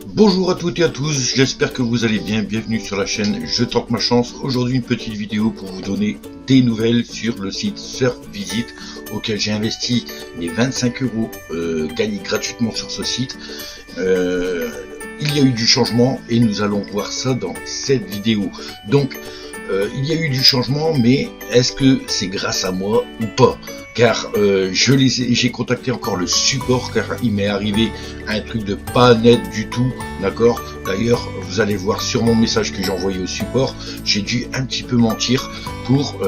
Bonjour à toutes et à tous, j'espère que vous allez bien, bienvenue sur la chaîne Je tente ma chance. Aujourd'hui une petite vidéo pour vous donner des nouvelles sur le site SurfVisit auquel j'ai investi les 25 € gagnés gratuitement sur ce site. Il y a eu du changement et nous allons voir ça dans cette vidéo. Donc il y a eu du changement, mais est-ce que c'est grâce à moi ou pas? Car j'ai contacté encore le support, car il m'est arrivé un truc de pas net du tout, d'accord. D'ailleurs, vous allez voir sur mon message que j'ai envoyé au support, j'ai dû un petit peu mentir pour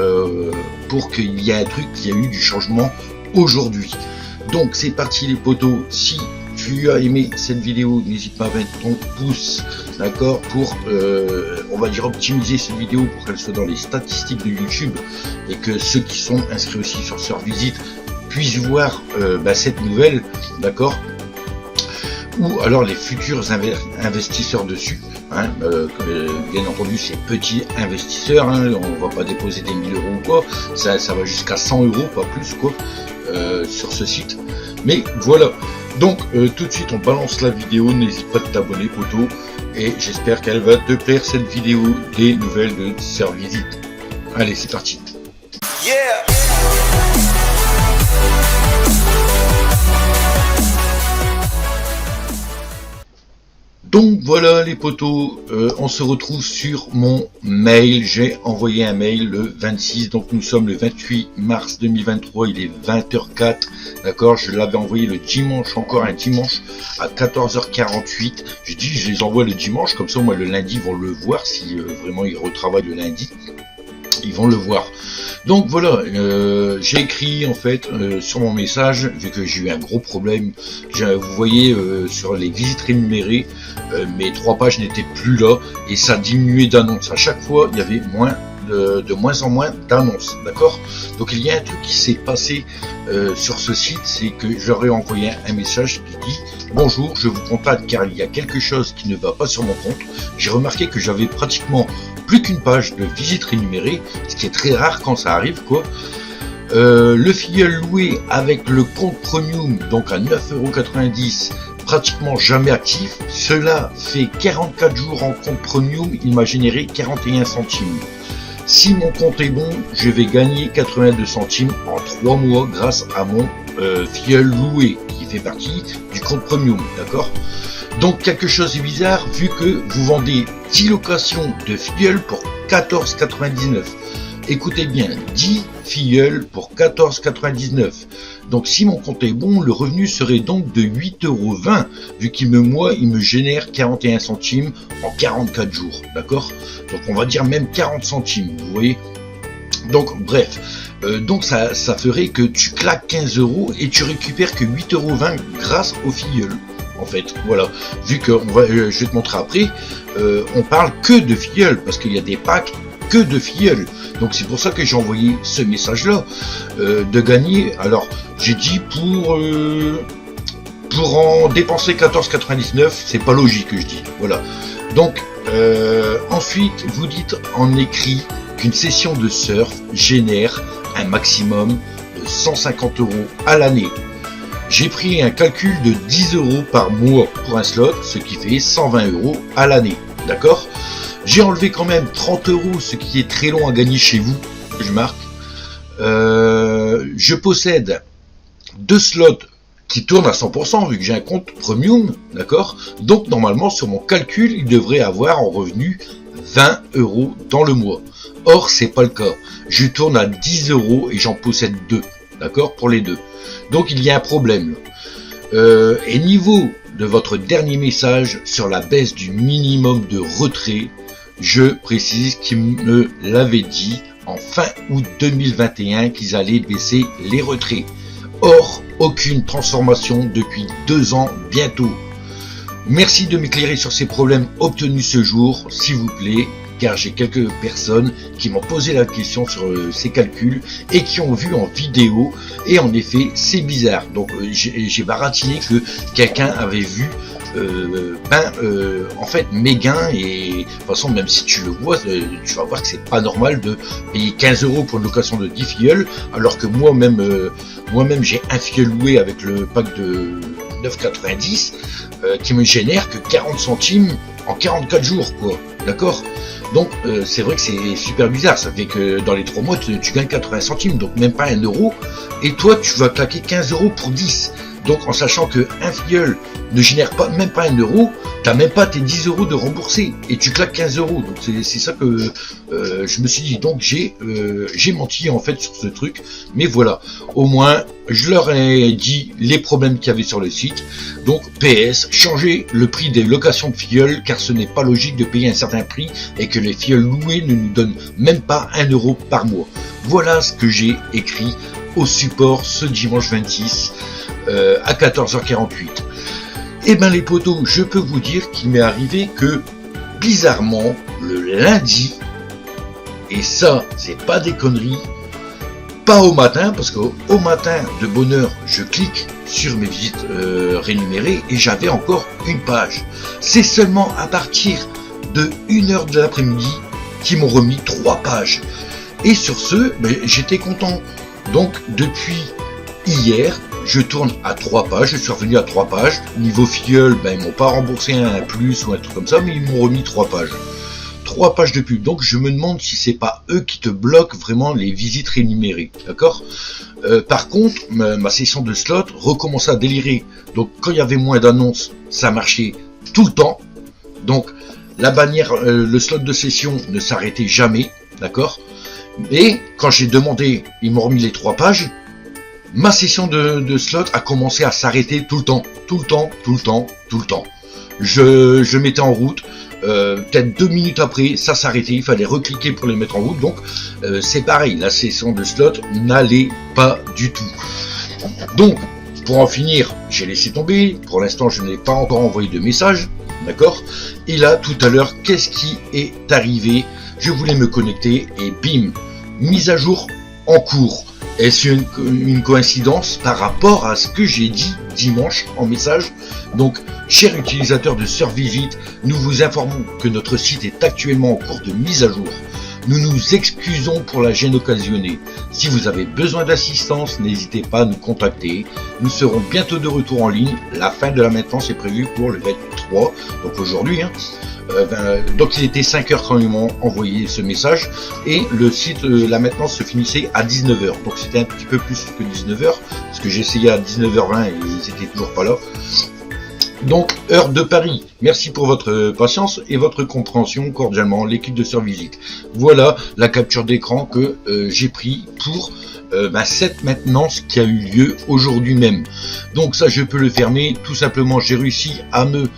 qu'il y ait un truc, qu'il y a eu du changement aujourd'hui. Donc c'est parti les potos. Si tu as aimé cette vidéo, n'hésite pas à mettre ton pouce, d'accord, pour on va dire optimiser cette vidéo pour qu'elle soit dans les statistiques de YouTube et que ceux qui sont inscrits aussi sur SurfVisit puissent voir cette nouvelle, d'accord, ou alors les futurs investisseurs dessus, hein, bien entendu ces petits investisseurs, hein, on va pas déposer des 1000 € ou quoi, ça va jusqu'à 100 €, pas plus quoi, sur ce site. Mais voilà, donc tout de suite on balance la vidéo, n'hésite pas à t'abonner poto, et j'espère qu'elle va te plaire cette vidéo des nouvelles de SurfVisit. Allez, c'est parti. Yeah. Donc voilà les potos, on se retrouve sur mon mail. J'ai envoyé un mail le 26, donc nous sommes le 28 mars 2023, il est 20h04, d'accord. Je l'avais envoyé le dimanche, encore un dimanche à 14h48. Je dis je les envoie le dimanche, comme ça moi le lundi ils vont le voir, si vraiment ils retravaillent le lundi, ils vont le voir. Donc voilà, j'ai écrit en fait sur mon message, vu que j'ai eu un gros problème, vous voyez sur les visites rémunérées, mes 3 pages n'étaient plus là et ça diminuait d'annonces. À chaque fois, il y avait de moins en moins d'annonces, d'accord. Donc il y a un truc qui s'est passé sur ce site, c'est que j'aurais envoyé un message qui dit bonjour, je vous contacte car il y a quelque chose qui ne va pas sur mon compte. J'ai remarqué que j'avais pratiquement plus qu'une page de visite rémunérée, ce qui est très rare quand ça arrive quoi. Le filleul loué avec le compte premium, donc à 9,90 €, pratiquement jamais actif. Cela fait 44 jours en compte premium, il m'a généré 41 centimes. Si mon compte est bon, je vais gagner 82 centimes en 3 mois grâce à mon filleul loué qui fait partie du compte premium, d'accord. Donc quelque chose est bizarre vu que vous vendez 10 locations de filleuls pour 14,99 €. Écoutez bien, 10 filleuls pour 14,99 €. Donc si mon compte est bon, le revenu serait donc de 8,20 € vu qu'il me génère 41 centimes en 44 jours, d'accord. Donc on va dire même 40 centimes, vous voyez. Donc bref, donc ça ferait que tu claques 15 € et tu récupères que 8,20 € grâce au filleul. En fait, voilà, vu que je vais te montrer après, on parle que de filleuls, parce qu'il y a des packs que de filleuls. Donc c'est pour ça que j'ai envoyé ce message là, de gagner. Alors j'ai dit pour en dépenser 14,99 €, c'est pas logique que je dis, voilà. Donc ensuite vous dites en écrit qu'une session de surf génère un maximum de 150 € à l'année. J'ai pris un calcul de 10 € par mois pour un slot, ce qui fait 120 € à l'année, d'accord. J'ai enlevé quand même 30 €, ce qui est très long à gagner chez vous, je marque. Je possède 2 slots qui tournent à 100% vu que j'ai un compte premium, d'accord. Donc normalement sur mon calcul, il devrait avoir en revenu 20 € dans le mois. Or c'est pas le cas. Je tourne à 10 € et j'en possède 2, d'accord, pour les deux. Donc il y a un problème. Et niveau de votre dernier message sur la baisse du minimum de retrait, je précise qu'ils me l'avaient dit en fin août 2021 qu'ils allaient baisser les retraits. Or, aucune transformation depuis 2 ans bientôt. Merci de m'éclairer sur ces problèmes obtenus ce jour, s'il vous plaît, car j'ai quelques personnes qui m'ont posé la question sur ces calculs et qui ont vu en vidéo, et en effet c'est bizarre. Donc j'ai baratiné que quelqu'un avait vu en fait mes gains, et de toute façon même si tu le vois, tu vas voir que c'est pas normal de payer 15 € pour une location de 10 filleuls, alors que moi-même j'ai un filleul loué avec le pack de 9,90. qui me génère que 40 centimes en 44 jours, quoi. D'accord? Donc c'est vrai que c'est super bizarre, ça fait que dans les 3 mois tu gagnes 80 centimes, donc même pas 1 euro, et toi tu vas claquer 15 euros pour 10. Donc en sachant que un filleul ne génère pas, même pas 1 euro, t'as même pas tes 10 euros de remboursé, et tu claques 15 euros. Donc c'est ça que je me suis dit. Donc j'ai menti en fait sur ce truc, mais voilà, au moins je leur ai dit les problèmes qu'il y avait sur le site. Donc PS, changer le prix des locations de filleuls, car ce n'est pas logique de payer un certain prix et que les filleuls loués ne nous donnent même pas 1 euro par mois. Voilà ce que j'ai écrit au support ce dimanche 26 à 14h48. Et ben les potos, je peux vous dire qu'il m'est arrivé que bizarrement le lundi, et ça c'est pas des conneries, pas au matin, parce qu'au matin de bonne heure je clique sur mes visites rémunérées et j'avais encore une page. C'est seulement à partir de 1h de l'après-midi qu'ils m'ont remis 3 pages. Et sur ce, ben, j'étais content. Donc depuis hier, je tourne à 3 pages, je suis revenu à 3 pages. Niveau filleul, ben, ils m'ont pas remboursé un plus ou un truc comme ça, mais ils m'ont remis 3 pages. 3 pages de pub. Donc je me demande si c'est pas eux qui te bloquent vraiment les visites rémunérées. D'accord? Par contre, ma session de slot recommençait à délirer. Donc quand il y avait moins d'annonces, ça marchait tout le temps. Donc la bannière, le slot de session ne s'arrêtait jamais. D'accord? Et quand j'ai demandé, ils m'ont remis les 3 pages. Ma session de slot a commencé à s'arrêter tout le temps. Je mettais en route, peut-être 2 minutes après, ça s'arrêtait, il fallait recliquer pour les mettre en route. Donc c'est pareil, la session de slot n'allait pas du tout. Donc pour en finir, j'ai laissé tomber. Pour l'instant, je n'ai pas encore envoyé de message, d'accord? Et là, tout à l'heure, qu'est-ce qui est arrivé? Je voulais me connecter et bim, mise à jour en cours. Est-ce une coïncidence par rapport à ce que j'ai dit dimanche en message? Donc, chers utilisateurs de SurVisit, nous vous informons que notre site est actuellement en cours de mise à jour. Nous nous excusons pour la gêne occasionnée. Si vous avez besoin d'assistance, n'hésitez pas à nous contacter. Nous serons bientôt de retour en ligne. La fin de la maintenance est prévue pour le 23, donc aujourd'hui. Donc il était 5h quand ils m'ont envoyé ce message et le site, la maintenance se finissait à 19h. Donc c'était un petit peu plus que 19h parce que j'ai essayé à 19h20 et ils étaient toujours pas là. Donc heure de Paris. Merci pour votre patience et votre compréhension. Cordialement, l'équipe de SurVisit. Voilà la capture d'écran que j'ai pris pour cette maintenance qui a eu lieu aujourd'hui même. Donc ça je peux le fermer. Tout simplement j'ai réussi à me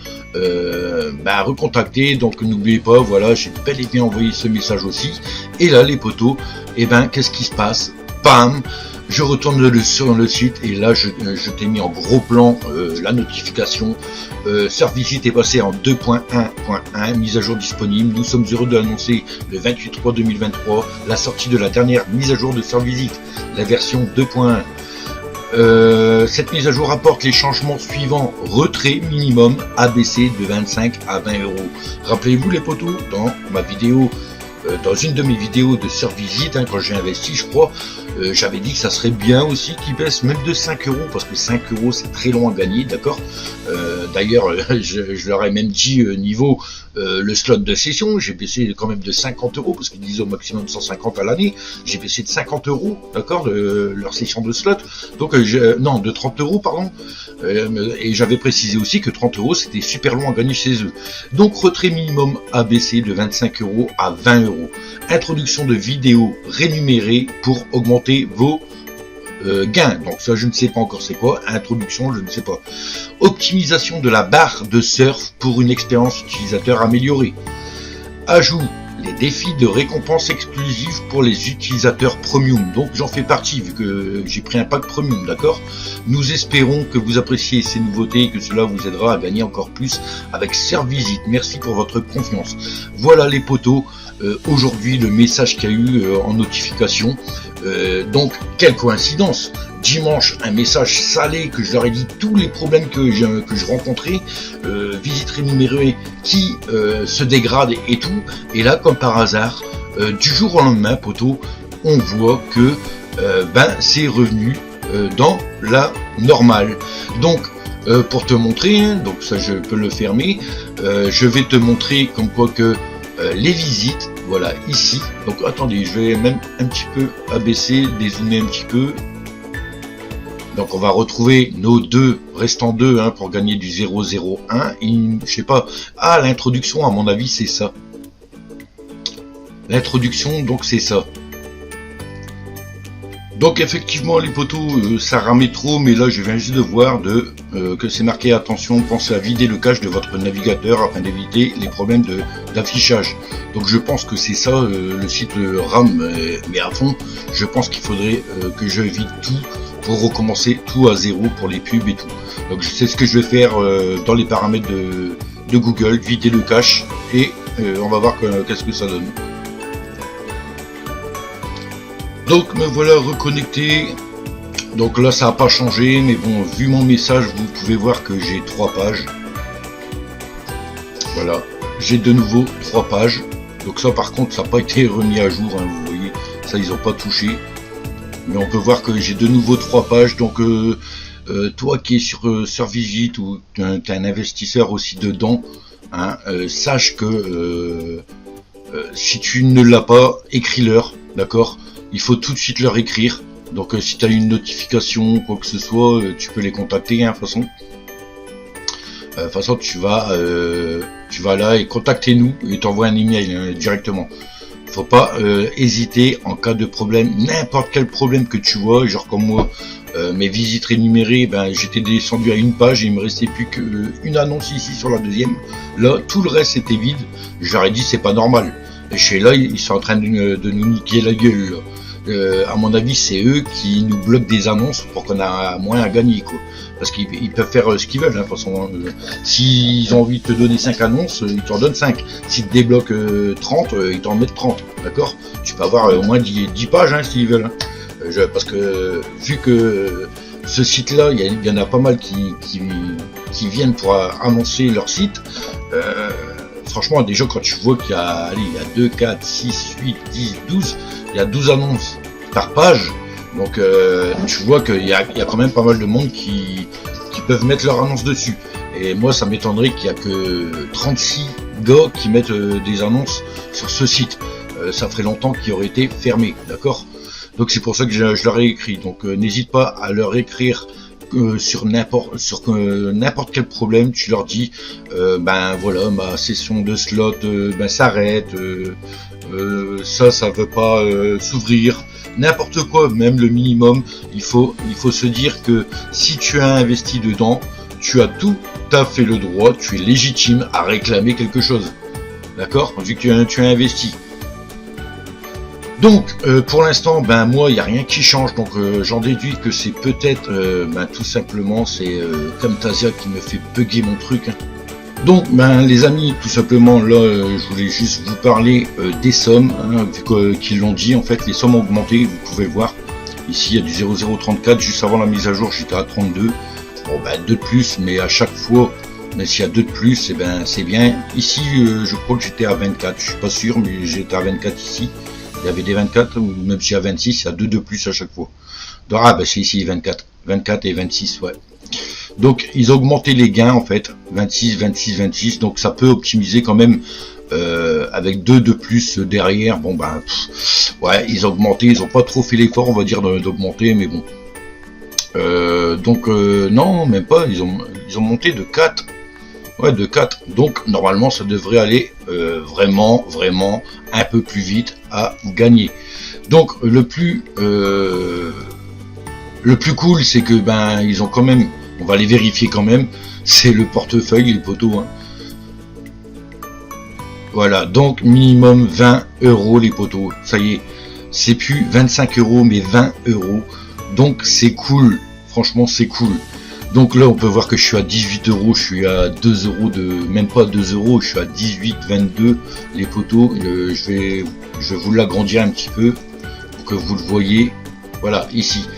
recontacter. Donc n'oubliez pas, voilà, j'ai bel et bien envoyé ce message aussi. Et là les potos, qu'est-ce qui se passe? Bam, je retourne sur le site et là je t'ai mis en gros plan la notification. SurVisit est passé en 2.1.1, mise à jour disponible. Nous sommes heureux d'annoncer le 28/3/2023 la sortie de la dernière mise à jour de SurVisit, la version 2.1. Cette mise à jour apporte les changements suivants: retrait minimum abaissé de 25 à 20 euros. Rappelez-vous les potos, dans ma vidéo, dans une de mes vidéos de SurVisit, quand j'ai investi, je crois, j'avais dit que ça serait bien aussi qu'ils baissent même de 5 euros, parce que 5 euros c'est très long à gagner, d'accord. D'ailleurs, je leur ai même dit niveau le slot de session, j'ai baissé quand même de 50 euros, parce qu'ils disent au maximum 150 à l'année, j'ai baissé de 50 euros, d'accord, leur session de slot, donc non, de 30 euros, pardon, et j'avais précisé aussi que 30 euros c'était super long à gagner chez eux. Donc retrait minimum abaissé de 25 euros à 20 euros. Introduction de vidéos rémunérées pour augmenter vos gains. Donc ça je ne sais pas encore c'est quoi. Introduction, je ne sais pas. Optimisation de la barre de surf pour une expérience utilisateur améliorée. Ajout les défis de récompenses exclusifs pour les utilisateurs premium. Donc j'en fais partie vu que j'ai pris un pack premium, d'accord. Nous espérons que vous appréciez ces nouveautés et que cela vous aidera à gagner encore plus avec SurVisit. Merci pour votre confiance. Voilà les potos, aujourd'hui le message qu'il y a eu en notification. Donc quelle coïncidence, dimanche un message salé que je leur ai dit tous les problèmes que je rencontrais, visite rémunérée qui se dégrade et tout, et là comme par hasard, du jour au lendemain poteau, on voit que c'est revenu dans la normale. Donc pour te montrer, hein, donc ça je peux le fermer. Je vais te montrer comme quoi que les visites, voilà, ici. Donc attendez, je vais même un petit peu abaisser, dézoomer un petit peu. Donc on va retrouver nos restants deux, hein, pour gagner du 001. Je sais pas. Ah, l'introduction, à mon avis, c'est ça. L'introduction, donc c'est ça. Donc effectivement les potos, ça ramait trop, mais là je viens juste de voir que c'est marqué attention, pensez à vider le cache de votre navigateur afin d'éviter les problèmes d'affichage. Donc je pense que c'est ça, le site RAM, mais à fond. Je pense qu'il faudrait que je vide tout pour recommencer tout à zéro pour les pubs et tout. Donc je sais ce que je vais faire dans les paramètres de Google, vider le cache et on va voir qu'est-ce que ça donne. Donc me voilà reconnecté. Donc là ça n'a pas changé, mais bon, vu mon message, vous pouvez voir que j'ai 3 pages. Voilà, j'ai de nouveau 3 pages. Donc ça par contre ça n'a pas été remis à jour, hein, vous voyez, ça ils n'ont pas touché. Mais on peut voir que j'ai de nouveau 3 pages. Donc toi qui es sur Survigit ou tu es un investisseur aussi dedans, hein, sache que si tu ne l'as pas, écris-leur, d'accord? Il faut tout de suite leur écrire. Donc si tu as une notification, quoi que ce soit, tu peux les contacter, hein, de toute façon. Tu vas là et contactez-nous et t'envoies un email, hein, directement. Faut pas hésiter en cas de problème, n'importe quel problème que tu vois, genre comme moi, mes visites rémunérées, ben j'étais descendu à une page et il me restait plus qu'une annonce ici sur la deuxième. Là tout le reste était vide. Je leur ai dit c'est pas normal. Et chez là ils sont en train de nous niquer la gueule, là. À mon avis c'est eux qui nous bloquent des annonces pour qu'on a moins à gagner, quoi. Parce qu'ils peuvent faire ce qu'ils veulent, hein, de toute façon. S'ils ont envie de te donner 5 annonces, ils t'en donnent 5. S'ils te débloquent 30, ils t'en mettent 30, d'accord? Tu peux avoir au moins 10 pages, hein, s'ils veulent, hein. Parce que vu que ce site là, il y en a pas mal qui viennent pour annoncer leur site. Franchement, déjà quand tu vois qu'il y a, allez, il y a 2, 4, 6, 8, 10, 12, il y a 12 annonces par page. Donc tu vois qu'il y a quand même pas mal de monde qui peuvent mettre leur annonce dessus. Et moi ça m'étonnerait qu'il y a que 36 gars qui mettent des annonces sur ce site. Ça ferait longtemps qu'il aurait été fermé, d'accord? Donc c'est pour ça que je leur ai écrit. Donc n'hésite pas à leur écrire sur n'importe quel problème. Tu leur dis ben voilà, ma session de slot ben s'arrête, ça veut pas s'ouvrir, n'importe quoi, même le minimum. Il faut se dire que si tu as investi dedans, tu as tout à fait le droit, tu es légitime à réclamer quelque chose, d'accord, vu que tu as investi. Donc pour l'instant, ben moi il n'y a rien qui change, donc j'en déduis que c'est peut-être ben, tout simplement c'est Camtasia qui me fait bugger mon truc, hein. Donc ben les amis, tout simplement là je voulais juste vous parler des sommes, hein, vu qu'ils l'ont dit, en fait les sommes ont augmenté, vous pouvez le voir ici. Il y a du 0034, juste avant la mise à jour j'étais à 32, bon ben 2 de plus, mais à chaque fois, mais s'il y a 2 de plus, et ben c'est bien. Ici je crois que j'étais à 24, je suis pas sûr, mais j'étais à 24 ici. Il y avait des 24, ou même si à 26, il y a 2 de plus à chaque fois. Donc, ah, bah c'est ici 24 et 26, ouais. Donc, ils ont augmenté les gains, en fait. 26, 26, 26. Donc, ça peut optimiser quand même, avec 2 de plus derrière. Bon, ben, ouais, ils ont augmenté. Ils ont pas trop fait l'effort, on va dire, d'augmenter, mais bon. Donc, non, même pas. Ils ont monté de 4. Ouais, de 4. Donc, normalement, ça devrait aller vraiment un peu plus vite à gagner. Donc, le plus cool, c'est que ben ils ont quand même, on va les vérifier quand même, c'est le portefeuille, les potos, hein. Voilà, donc minimum 20 € les potos. Ça y est, c'est plus 25 €, mais 20 €. Donc, c'est cool. Franchement, c'est cool. Donc là on peut voir que je suis à 18 €, je suis à 2 € de, même pas 2 €, je suis à 18, 22 les potos. Je vais vous l'agrandir un petit peu pour que vous le voyez. Voilà, ici.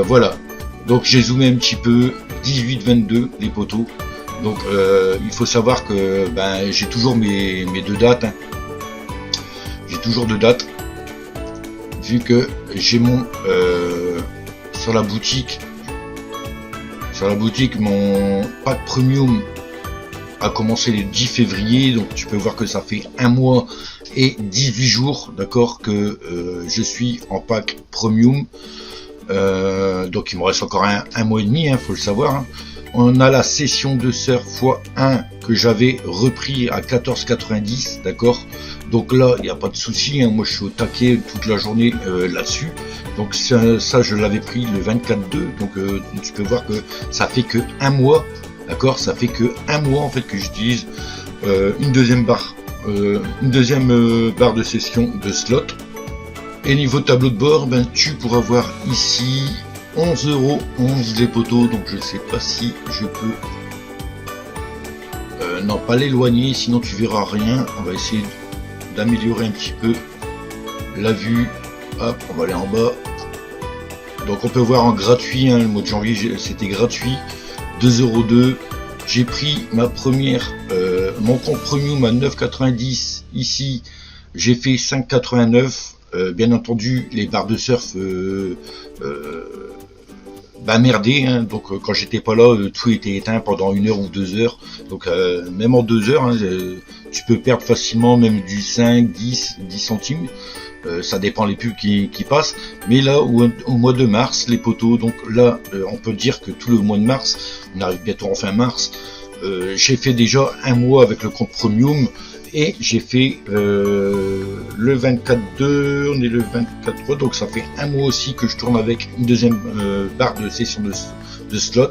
Voilà. Donc j'ai zoomé un petit peu, 18, 22 les potos. Donc il faut savoir que ben j'ai toujours mes 2 dates, hein. J'ai toujours 2 dates. Vu que j'ai mon sur la boutique. sur la boutique. Mon pack premium a commencé le 10 février, donc tu peux voir que ça fait 1 mois et 18 jours, d'accord, que je suis en pack premium. Donc il me reste encore un mois et demi, faut le savoir, hein. On a la session de surf x1 que j'avais repris à 14,90, d'accord. Donc là, il n'y a pas de souci, hein. Moi je suis au taquet toute la journée là-dessus. Donc ça je l'avais pris le 24/2, donc tu peux voir que ça fait que 1 mois, d'accord. Ça fait que 1 mois en fait que j'utilise une deuxième barre de session de slot. Et niveau tableau de bord, ben tu pourras voir ici 11,11€ les poteaux, donc je sais pas si je peux non pas l'éloigner, sinon tu verras rien. On va essayer d'améliorer un petit peu la vue. Hop, on va aller en bas. Donc on peut voir en gratuit, hein, le mois de janvier c'était gratuit, 2,02€. J'ai pris ma première mon compte premium à 9,90 ici, j'ai fait 5,89. Bien entendu les barres de surf merdé, hein. Donc quand j'étais pas là, tout était éteint pendant 1 heure ou 2 heures. Donc même en 2 heures, hein, tu peux perdre facilement même du 5, 10 centimes. Ça dépend les pubs qui passent. Mais là au mois de mars, les poteaux, donc là on peut dire que tout le mois de mars, on arrive bientôt en fin mars, j'ai fait déjà 1 mois avec le compte premium. Et j'ai fait le 24/2, on est le 24/3, donc ça fait 1 mois aussi que je tourne avec une deuxième barre de session de slot,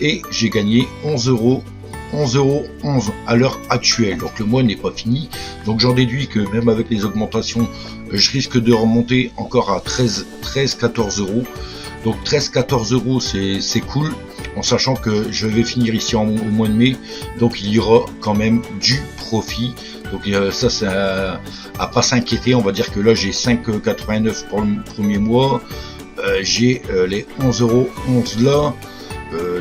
et j'ai gagné 11,11€ à l'heure actuelle. Donc le mois n'est pas fini, donc j'en déduis que même avec les augmentations, je risque de remonter encore à 13-14€. Donc 13-14€, c'est cool, en sachant que je vais finir ici au mois de mai, donc il y aura quand même du profit. Donc ça c'est à pas s'inquiéter. On va dire que là j'ai 5,89€ pour le premier mois, j'ai les 11,11€ là.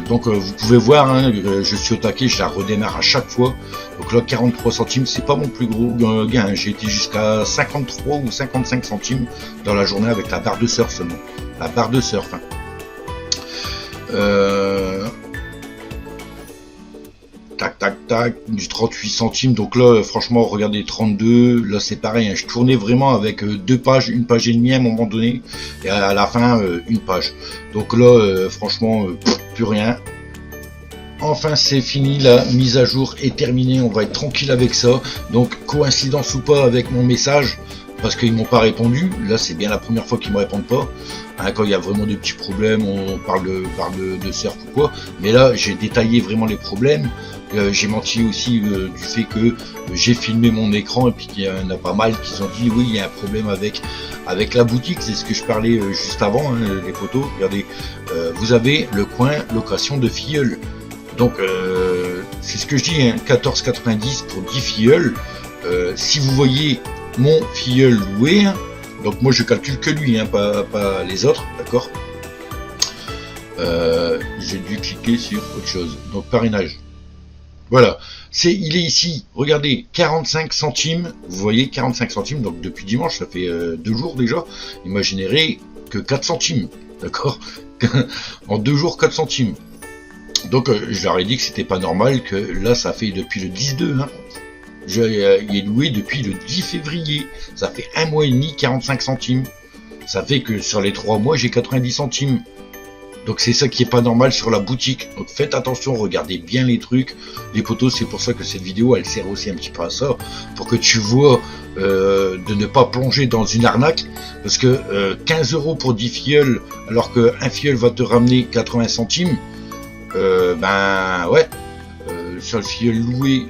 Donc vous pouvez voir, hein, je suis au taquet, je la redémarre à chaque fois. Donc là 43 centimes, c'est pas mon plus gros gain, j'ai été jusqu'à 53 ou 55 centimes dans la journée avec la barre de surf seulement. La barre de surf, hein. Tac, du 38 centimes. Donc là franchement regardez, 32, là c'est pareil, hein. Je tournais vraiment avec 2 pages, 1 page et demie à un moment donné, et à la fin 1 page. Donc là franchement plus rien. Enfin c'est fini, la mise à jour est terminée, on va être tranquille avec ça. Donc coïncidence ou pas avec mon message, parce qu'ils m'ont pas répondu, là c'est bien la première fois qu'ils me répondent pas, hein, quand il y a vraiment des petits problèmes, on parle de surf ou quoi, mais là j'ai détaillé vraiment les problèmes. J'ai menti aussi du fait que j'ai filmé mon écran, et puis qu'il y en a pas mal qui ont dit oui il y a un problème avec la boutique. C'est ce que je parlais juste avant, hein, les photos. Regardez, vous avez le coin location de filleuls, donc c'est ce que je dis, hein, 14,90 pour 10 filleuls. Si vous voyez mon filleul loué, hein, donc moi je calcule que lui, hein, pas les autres, d'accord. J'ai dû cliquer sur autre chose, donc parrainage. Voilà, il est ici, regardez, 45 centimes, vous voyez 45 centimes, donc depuis dimanche, ça fait 2 jours déjà, il m'a généré que 4 centimes, d'accord. En 2 jours, 4 centimes. Donc je leur ai dit que c'était pas normal, que là ça fait depuis le 10/2, hein. Il est loué depuis le 10 février, ça fait 1 mois et demi, 45 centimes. Ça fait que sur les 3 mois, j'ai 90 centimes. Donc c'est ça qui est pas normal sur la boutique. Donc faites attention, regardez bien les trucs, les potos. C'est pour ça que cette vidéo elle sert aussi un petit peu à ça, pour que tu vois de ne pas plonger dans une arnaque. Parce que 15€ pour 10 filleuls, alors qu'un filleul va te ramener 80 centimes, ben ouais, sur le filleul loué,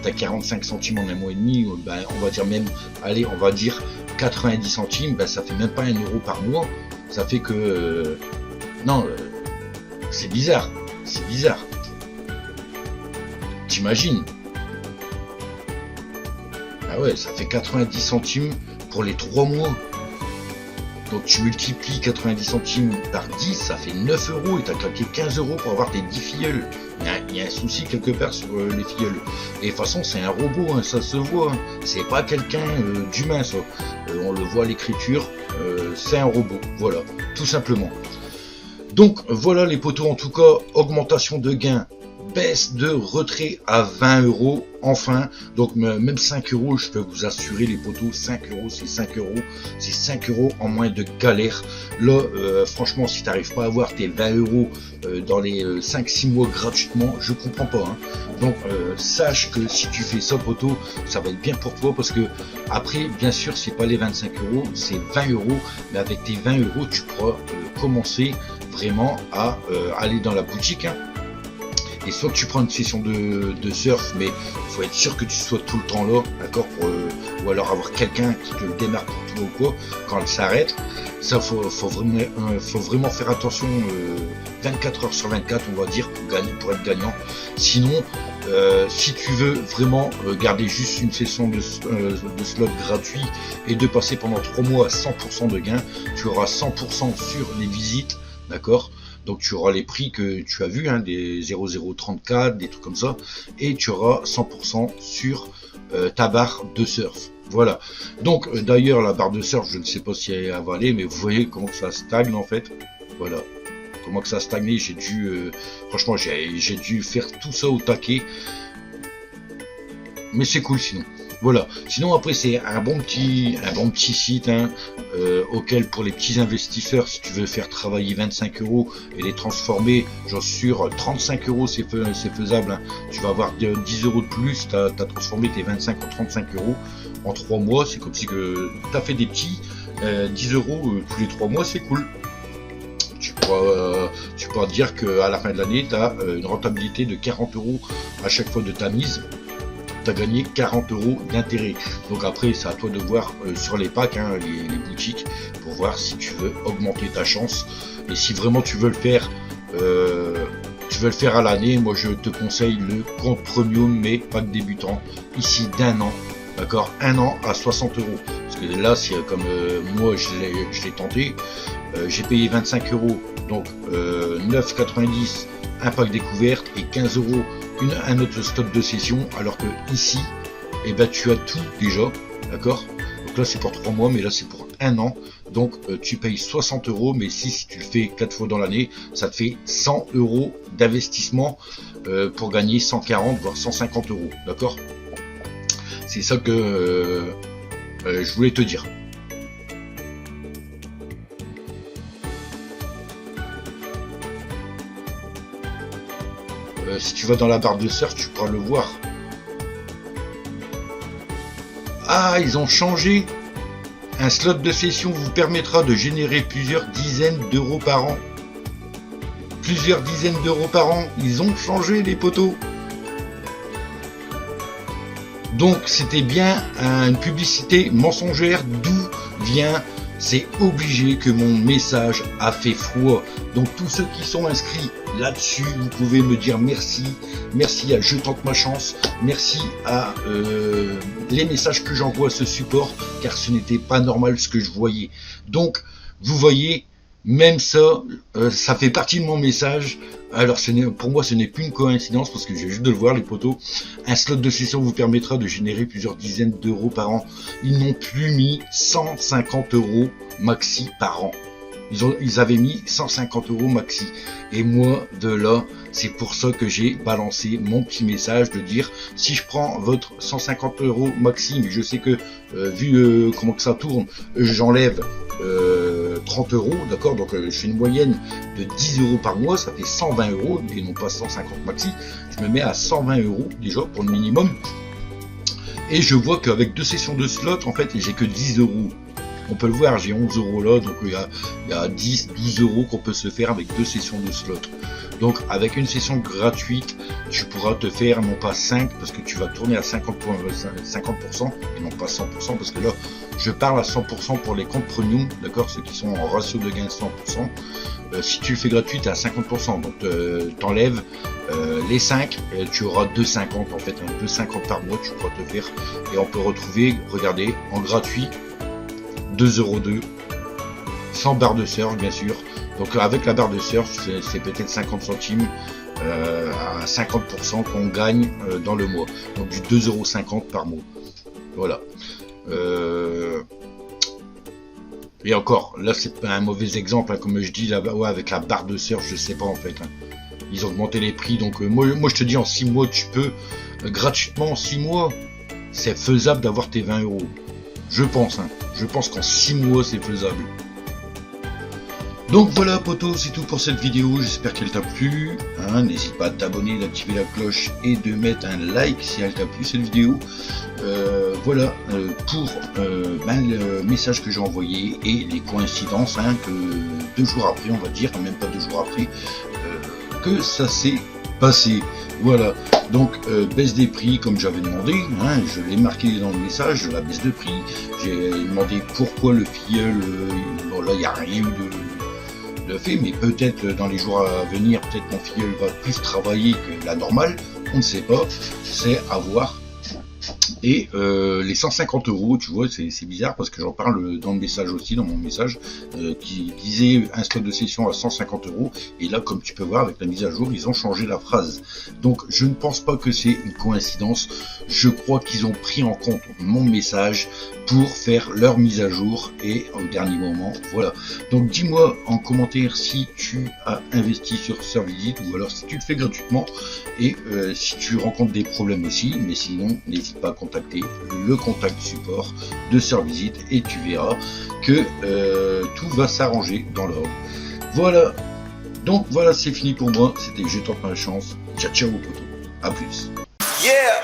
t'as 45 centimes en 1 mois et demi, ben, on va dire même, allez, on va dire 90 centimes, ben, ça fait même pas 1€ par mois. Ça fait que non, c'est bizarre, t'imagines? Ah ouais, ça fait 90 centimes pour les 3 mois. Donc tu multiplies 90 centimes par 10, ça fait 9€ et t'as claqué 15€ pour avoir tes 10 filleuls. Il y a un souci quelque part sur les filleuls. Et de toute façon, c'est un robot, hein, ça se voit. Hein. C'est pas quelqu'un d'humain, ça. On le voit à l'écriture, c'est un robot. Voilà, tout simplement. Donc voilà les potos, en tout cas, augmentation de gains, baisse de retrait à 20 euros, enfin, donc même 5 euros, je peux vous assurer les potos, 5 euros, c'est 5 euros, c'est 5 euros en moins de galère. Là, franchement, si tu n'arrives pas à avoir tes 20 euros dans les 5-6 mois gratuitement, je comprends pas. Hein. Donc, sache que si tu fais ça, poteau, ça va être bien pour toi, parce que après, bien sûr, c'est pas les 25 euros, c'est 20 euros, mais avec tes 20 euros, tu pourras commencer vraiment à aller dans la boutique. Hein. Et soit que tu prends une session de surf, mais il faut être sûr que tu sois tout le temps là, d'accord, ou alors avoir quelqu'un qui te le démarre pour toi ou quoi, quand elle s'arrête. Ça, faut vraiment faire attention 24 heures sur 24, on va dire, pour être gagnant. Sinon, si tu veux vraiment garder juste une session de slot gratuit et de passer pendant 3 mois à 100% de gain, tu auras 100% sur les visites, d'accord. Donc tu auras les prix que tu as vu, hein, des 0034, des trucs comme ça, et tu auras 100% sur ta barre de surf. Voilà. Donc d'ailleurs la barre de surf, je ne sais pas si elle est avalée, mais vous voyez comment ça stagne en fait. Voilà. Comment que ça a stagné. J'ai dû, franchement, j'ai dû faire tout ça au taquet. Mais c'est cool sinon. Voilà. Sinon après c'est un bon petit site, hein, auquel pour les petits investisseurs, si tu veux faire travailler 25 euros et les transformer, j'en suis sûr, 35 euros c'est faisable. Hein. Tu vas avoir 10 euros de plus, tu as transformé tes 25 en 35 euros en 3 mois. C'est comme si que tu as fait des petits 10 euros tous les 3 mois, c'est cool. Tu pourras dire qu'à la fin de l'année, tu as une rentabilité de 40 euros à chaque fois de ta mise. Tu as gagné 40 euros d'intérêt. Donc après, c'est à toi de voir sur les packs, hein, les boutiques, pour voir si tu veux augmenter ta chance. Et si vraiment tu veux le faire, à l'année, moi je te conseille le compte premium, mais pack débutant, ici d'1 an. D'accord, 1 an à 60 euros. Parce que là, si comme moi je l'ai tenté, j'ai payé 25 euros, donc 9,90 un pack découverte et 15 euros un autre stock de session, alors que ici, eh ben, tu as tout déjà, d'accord. Donc là c'est pour 3 mois, mais là c'est pour 1 an, donc tu payes 60 euros, mais si tu le fais 4 fois dans l'année, ça te fait 100 euros d'investissement pour gagner 140 voire 150 euros, d'accord. C'est ça que je voulais te dire. Si tu vas dans la barre de surf, tu pourras le voir. Ah, ils ont changé. Un slot de session vous permettra de générer plusieurs dizaines d'euros par an. Plusieurs dizaines d'euros par an. Ils ont changé les poteaux. Donc c'était bien une publicité mensongère, d'où vient, c'est obligé que mon message a fait foi. Donc tous ceux qui sont inscrits là-dessus, vous pouvez me dire merci, merci à Je tente ma chance, merci à les messages que j'envoie à ce support, car ce n'était pas normal ce que je voyais. Donc vous voyez, même ça, ça fait partie de mon message. Alors pour moi ce n'est plus une coïncidence, parce que j'ai juste de le voir les potos. Un slot de session vous permettra de générer plusieurs dizaines d'euros par an. Ils n'ont plus mis 150 euros maxi par an. Ils avaient mis 150 euros maxi. Et moi, de là, c'est pour ça que j'ai balancé mon petit message de dire, si je prends votre 150 euros maxi, mais je sais que, vu comment que ça tourne, j'enlève 30 euros, d'accord, donc je fais une moyenne de 10 euros par mois, ça fait 120 euros, et non pas 150 maxi, je me mets à 120 euros déjà pour le minimum, et je vois qu'avec 2 sessions de slot, en fait, j'ai que 10 euros. On peut le voir, j'ai 11 euros là, donc il y a 10, 12 euros qu'on peut se faire avec 2 sessions de slot. Donc avec une session gratuite, tu pourras te faire non pas 5, parce que tu vas tourner à 50% et non pas 100%, parce que là je parle à 100% pour les comptes premium, d'accord, ceux qui sont en ratio de gain 100%. Si tu le fais gratuit, tu es à 50%, donc t'enlèves les 5, et tu auras 2,50 en fait, hein, 2,50 par mois tu pourras te faire, et on peut retrouver, regardez, en gratuit, 2,02 €, sans barre de surf bien sûr. Donc avec la barre de surf, c'est peut-être 50 centimes à 50% qu'on gagne dans le mois. Donc du 2,50 € par mois. Voilà. Et encore, là c'est pas un mauvais exemple, hein, comme je dis là, ouais, avec la barre de surf, je sais pas en fait. Hein. Ils ont augmenté les prix, donc moi je te dis en 6 mois tu peux gratuitement en 6 mois, c'est faisable d'avoir tes 20 euros. Je pense, hein. Je pense qu'en 6 mois c'est faisable. Donc voilà poto, c'est tout pour cette vidéo, j'espère qu'elle t'a plu. Hein, n'hésite pas à t'abonner, d'activer la cloche et de mettre un like si elle t'a plu cette vidéo. Voilà pour le message que j'ai envoyé et les coïncidences hein, que 2 jours après, on va dire, même pas 2 jours après, que ça s'est passé. Voilà, donc baisse des prix comme j'avais demandé, hein, je l'ai marqué dans le message, la baisse de prix. J'ai demandé pourquoi le filleul, bon là il n'y a rien eu de fait, mais peut-être dans les jours à venir, peut-être mon filleul va plus travailler que la normale, on ne sait pas, c'est à voir. Et les 150 euros, tu vois, c'est bizarre parce que j'en parle dans le message aussi, dans mon message, qui disait un stock de session à 150 euros. Et là, comme tu peux voir, avec la mise à jour, ils ont changé la phrase. Donc, je ne pense pas que c'est une coïncidence. Je crois qu'ils ont pris en compte mon message pour faire leur mise à jour et au dernier moment, voilà. Donc, dis-moi en commentaire si tu as investi sur Servisite ou alors si tu le fais gratuitement et si tu rencontres des problèmes aussi. Mais sinon, n'hésite pas à contacter le contact support de Servisite et tu verras que tout va s'arranger dans l'ordre. Voilà, donc voilà, c'est fini pour moi, c'était Je tente ma chance. Ciao ciao potos, à plus. Yeah.